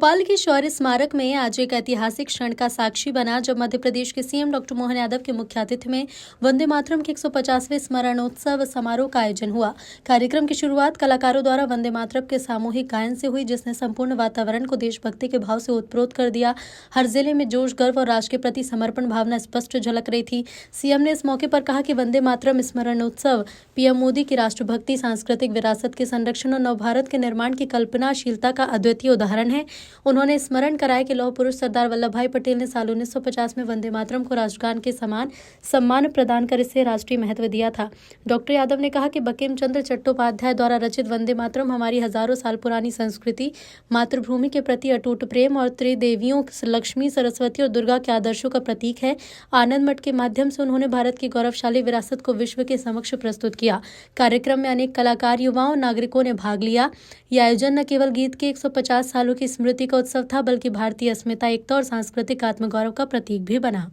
भोपाल के शौर्य स्मारक में आज एक ऐतिहासिक क्षण का साक्षी बना जब मध्य प्रदेश के सीएम डॉक्टर मोहन यादव के मुख्य आतिथ्य में वंदे मातरम के 150वें स्मरणोत्सव समारोह का आयोजन हुआ। कार्यक्रम की शुरुआत कलाकारों द्वारा वंदे मातरम के सामूहिक गायन से हुई, जिसने संपूर्ण वातावरण को देशभक्ति के भाव से ओतप्रोत कर दिया। हर जिले में जोश, गर्व और राष्ट्र के प्रति समर्पण भावना स्पष्ट झलक रही थी। सीएम ने इस मौके पर कहा कि वंदे मातरम स्मरणोत्सव पीएम मोदी की राष्ट्रभक्ति, सांस्कृतिक विरासत के संरक्षण और नवभारत के निर्माण की कल्पनाशीलता का अद्वितीय उदाहरण है। उन्होंने स्मरण कराया कि लौह पुरुष सरदार वल्लभ भाई पटेल ने साल 1950 में वंदे मातरम को राष्ट्रगान के समान सम्मान प्रदान कर इसे राष्ट्रीय महत्व दिया था। डॉक्टर यादव ने कहा कि बंकिम चंद्र चट्टोपाध्याय द्वारा रचित वंदे मातरम हमारी हजारों साल पुरानी संस्कृति, मातृभूमि के प्रति अटूट प्रेम और त्रिदेवियों लक्ष्मी, सरस्वती और दुर्गा के आदर्शों का प्रतीक है। आनंद मठ के माध्यम से उन्होंने भारत की गौरवशाली विरासत को विश्व के समक्ष प्रस्तुत किया। कार्यक्रम में अनेक कलाकार, युवाओं, नागरिकों ने भाग लिया। यह आयोजन न केवल गीत के 150 सालों की स्मृति का उत्सव था, बल्कि भारतीय अस्मिता, एकता और सांस्कृतिक आत्मगौरव का प्रतीक भी बना।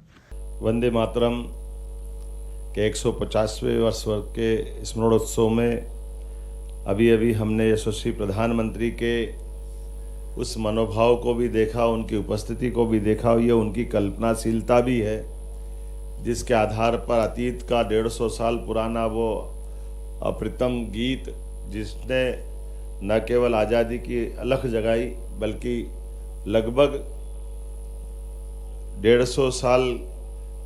वंदे मातरम के 150वें वर्ष के स्मरणोत्सव में अभी हमने यशस्वी प्रधानमंत्री के उस मनोभाव को भी देखा, उनकी उपस्थिति को भी देखा। ये उनकी कल्पनाशीलता भी है, जिसके आधार पर अतीत का 150 साल पुराना वो अप्रतिम गीत, जिसने न केवल आज़ादी की अलख जगाई, बल्कि लगभग 150 साल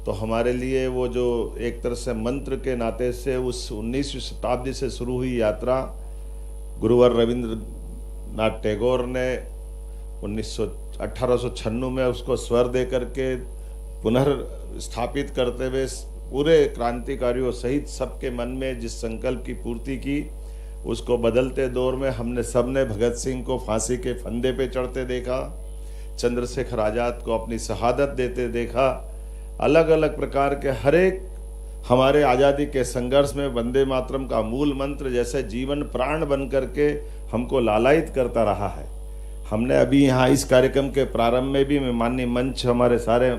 तो हमारे लिए वो जो एक तरह से मंत्र के नाते से उस 19वीं शताब्दी से शुरू हुई यात्रा, गुरुवर रविंद्रनाथ टैगोर ने 1896 में उसको स्वर दे करके पुनर्स्थापित करते हुए पूरे क्रांतिकारियों सहित सबके मन में जिस संकल्प की पूर्ति की, उसको बदलते दौर में हमने सबने भगत सिंह को फांसी के फंदे पे चढ़ते देखा, चंद्रशेखर आज़ाद को अपनी शहादत देते देखा। अलग अलग प्रकार के हर एक हमारे आज़ादी के संघर्ष में वंदे मातरम का मूल मंत्र जैसे जीवन प्राण बन करके हमको लालायित करता रहा है। हमने अभी यहाँ इस कार्यक्रम के प्रारंभ में भी मैं माननीय मंच हमारे सारे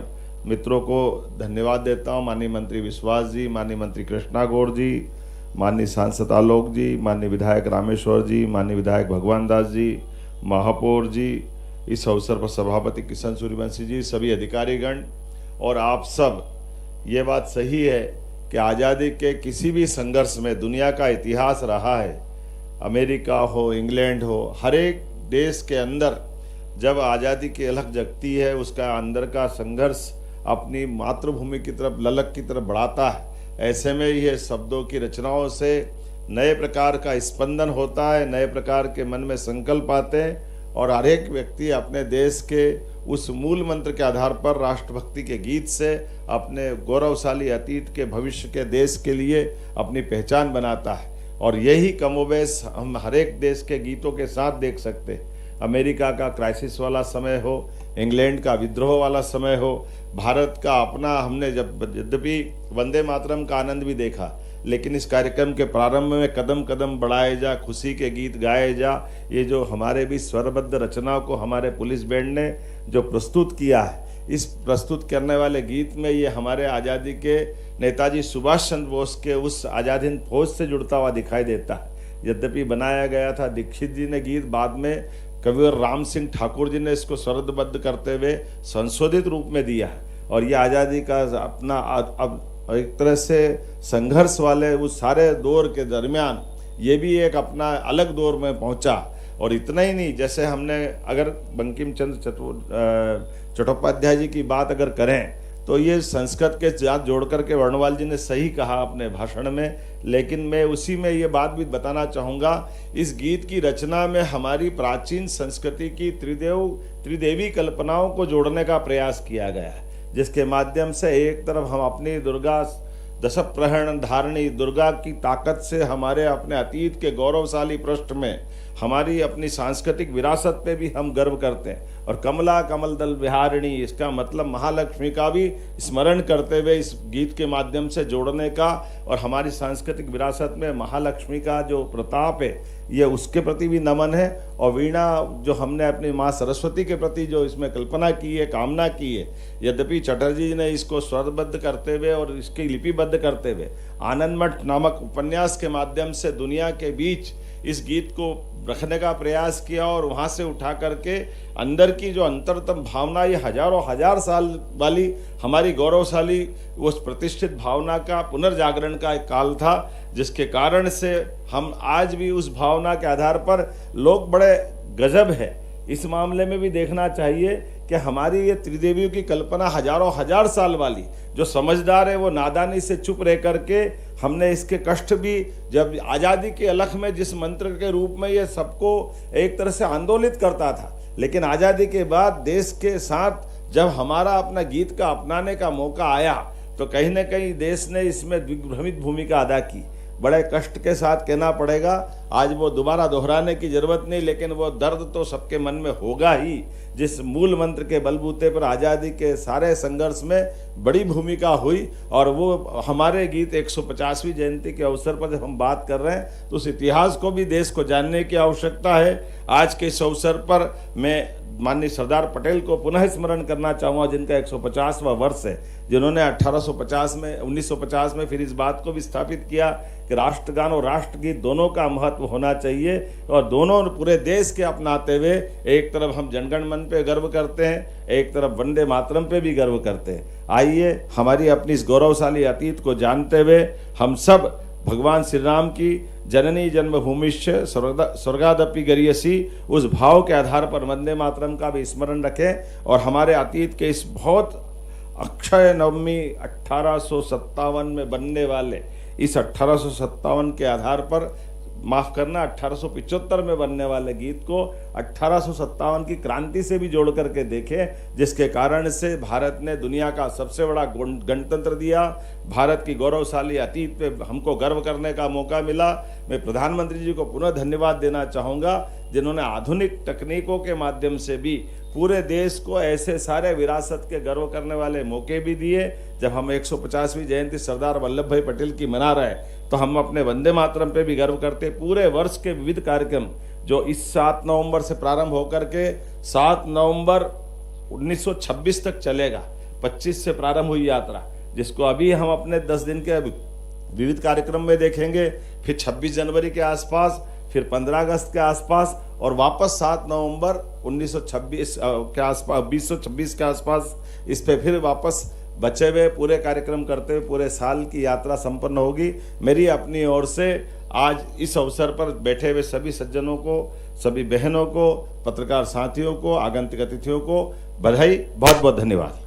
मित्रों को धन्यवाद देता हूँ। माननीय मंत्री विश्वास जी, माननीय मंत्री कृष्णा गौड़ जी, माननीय सांसद आलोक जी, माननीय विधायक रामेश्वर जी, माननीय विधायक भगवान दास जी, महापौर जी, इस अवसर पर सभापति किशन सूर्यवंशी जी, सभी अधिकारीगण और आप सब। ये बात सही है कि आज़ादी के किसी भी संघर्ष में दुनिया का इतिहास रहा है, अमेरिका हो, इंग्लैंड हो, हर एक देश के अंदर जब आज़ादी की अलख जगती है, उसका अंदर का संघर्ष अपनी मातृभूमि की तरफ, ललक की तरफ बढ़ाता है। ऐसे में ये शब्दों की रचनाओं से नए प्रकार का स्पंदन होता है, नए प्रकार के मन में संकल्प आते हैं और हर एक व्यक्ति अपने देश के उस मूल मंत्र के आधार पर राष्ट्रभक्ति के गीत से अपने गौरवशाली अतीत के, भविष्य के देश के लिए अपनी पहचान बनाता है। और यही कमोबेश हम हर एक देश के गीतों के साथ देख सकते हैं। अमेरिका का क्राइसिस वाला समय हो, इंग्लैंड का विद्रोह वाला समय हो, भारत का अपना, हमने जब यद्यपि वंदे मातरम का आनंद भी देखा, लेकिन इस कार्यक्रम के प्रारंभ में कदम कदम बढ़ाए जा, खुशी के गीत गाए जा, ये जो हमारे भी स्वरबद्ध रचनाओं को हमारे पुलिस बैंड ने जो प्रस्तुत किया है, इस प्रस्तुत करने वाले गीत में ये हमारे आज़ादी के नेताजी सुभाष चंद्र बोस के उस आज़ाद हिंद फौज से जुड़ता हुआ दिखाई देता है। यद्यपि बनाया गया था दीक्षित जी ने गीत, बाद में कविवर राम सिंह ठाकुर जी ने इसको स्वरबद्ध करते हुए संशोधित रूप में दिया है। और ये आज़ादी का अपना अब एक तरह से संघर्ष वाले उस सारे दौर के दरमियान ये भी एक अपना अलग दौर में पहुंचा। और इतना ही नहीं, जैसे हमने अगर बंकिम चंद्र चट्टोपाध्याय जी की बात अगर करें तो ये संस्कृत के साथ जोड़ करके वर्णवाल जी ने सही कहा अपने भाषण में, लेकिन मैं उसी में ये बात भी बताना चाहूँगा, इस गीत की रचना में हमारी प्राचीन संस्कृति की त्रिदेवी कल्पनाओं को जोड़ने का प्रयास किया गया है, जिसके माध्यम से एक तरफ हम अपनी दुर्गा दशप्रहरण धारणी दुर्गा की ताकत से हमारे अपने अतीत के गौरवशाली पृष्ठ में हमारी अपनी सांस्कृतिक विरासत पे भी हम गर्व करते हैं। और कमला कमल दल विहारिणी, इसका मतलब महालक्ष्मी का भी स्मरण करते हुए इस गीत के माध्यम से जोड़ने का, और हमारी सांस्कृतिक विरासत में महालक्ष्मी का जो प्रताप है, ये उसके प्रति भी नमन है। और वीणा जो हमने अपनी माँ सरस्वती के प्रति जो इसमें कल्पना की है, कामना की है, यद्यपि चटर्जी ने इसको स्वरबद्ध करते हुए और इसकी लिपिबद्ध करते हुए आनंद मठ नामक उपन्यास के माध्यम से दुनिया के बीच इस गीत को रखने का प्रयास किया और वहाँ से उठा करके अंदर की जो अंतरतम भावना, ये हजारों हजार साल वाली हमारी गौरवशाली उस प्रतिष्ठित भावना का पुनर्जागरण का एक काल था, जिसके कारण से हम आज भी उस भावना के आधार पर लोग बड़े गजब है। इस मामले में भी देखना चाहिए कि हमारी ये त्रिदेवियों की कल्पना हजारों हजार साल वाली, जो समझदार है वो नादानी से चुप रह करके हमने इसके कष्ट भी, जब आज़ादी के अलख में जिस मंत्र के रूप में ये सबको एक तरह से आंदोलित करता था, लेकिन आज़ादी के बाद देश के साथ जब हमारा अपना गीत का अपनाने का मौका आया तो कहीं ना कहीं देश ने इसमें दिग्भ्रमित भूमिका अदा की। बड़े कष्ट के साथ कहना पड़ेगा, आज वो दोबारा दोहराने की जरूरत नहीं, लेकिन वो दर्द तो सबके मन में होगा ही, जिस मूल मंत्र के बलबूते पर आज़ादी के सारे संघर्ष में बड़ी भूमिका हुई। और वो हमारे गीत 150वीं जयंती के अवसर पर जब हम बात कर रहे हैं तो उस इतिहास को भी देश को जानने की आवश्यकता है। आज के इस अवसर पर मैं माननीय सरदार पटेल को पुनः स्मरण करना चाहूँगा, जिनका 150वां वर्ष है, जिन्होंने 1950 में फिर इस बात को भी स्थापित किया कि राष्ट्रगान और राष्ट्रगीत दोनों का महत्व होना चाहिए, और दोनों पूरे देश के अपनाते हुए एक तरफ हम जनगण मन पे गर्व करते हैं, एक तरफ वंदे मातरम पे भी गर्व करते हैं। आइए हमारी अपनी इस गौरवशाली अतीत को जानते हुए हम सब भगवान श्री राम की जननी जन्मभूमिश्च स्वर्गादपि गरीयसी उस भाव के आधार पर वंदे मातरम का भी स्मरण रखें, और हमारे अतीत के इस बहुत अक्षय नवमी 1857 में बनने वाले इस 1857 के आधार पर, माफ करना 1875 में बनने वाले गीत को 1857 की क्रांति से भी जोड़ करके देखें, जिसके कारण से भारत ने दुनिया का सबसे बड़ा गणतंत्र दिया, भारत की गौरवशाली अतीत पे हमको गर्व करने का मौका मिला। मैं प्रधानमंत्री जी को पुनः धन्यवाद देना चाहूँगा, जिन्होंने आधुनिक तकनीकों के माध्यम से भी पूरे देश को ऐसे सारे विरासत के गर्व करने वाले मौके भी दिए। जब हम 150वीं जयंती सरदार वल्लभ भाई पटेल की मना रहे हैं तो हम अपने वंदे मातरम पे भी गर्व करते। पूरे वर्ष के विविध कार्यक्रम जो इस 7 नवंबर से प्रारंभ होकर के 7 नवंबर 1926 तक चलेगा, 25 से प्रारंभ हुई यात्रा, जिसको अभी हम अपने 10 दिन के विविध कार्यक्रम में देखेंगे, फिर 26 जनवरी के आसपास, फिर 15 अगस्त के आसपास, और वापस 7 नवंबर 1926 के आसपास 2026 के आसपास इस पे फिर वापस बचे हुए पूरे कार्यक्रम करते हुए पूरे साल की यात्रा संपन्न होगी। मेरी अपनी ओर से आज इस अवसर पर बैठे हुए सभी सज्जनों को, सभी बहनों को, पत्रकार साथियों को, आगंतुक अतिथियों को बधाई, बहुत बहुत धन्यवाद।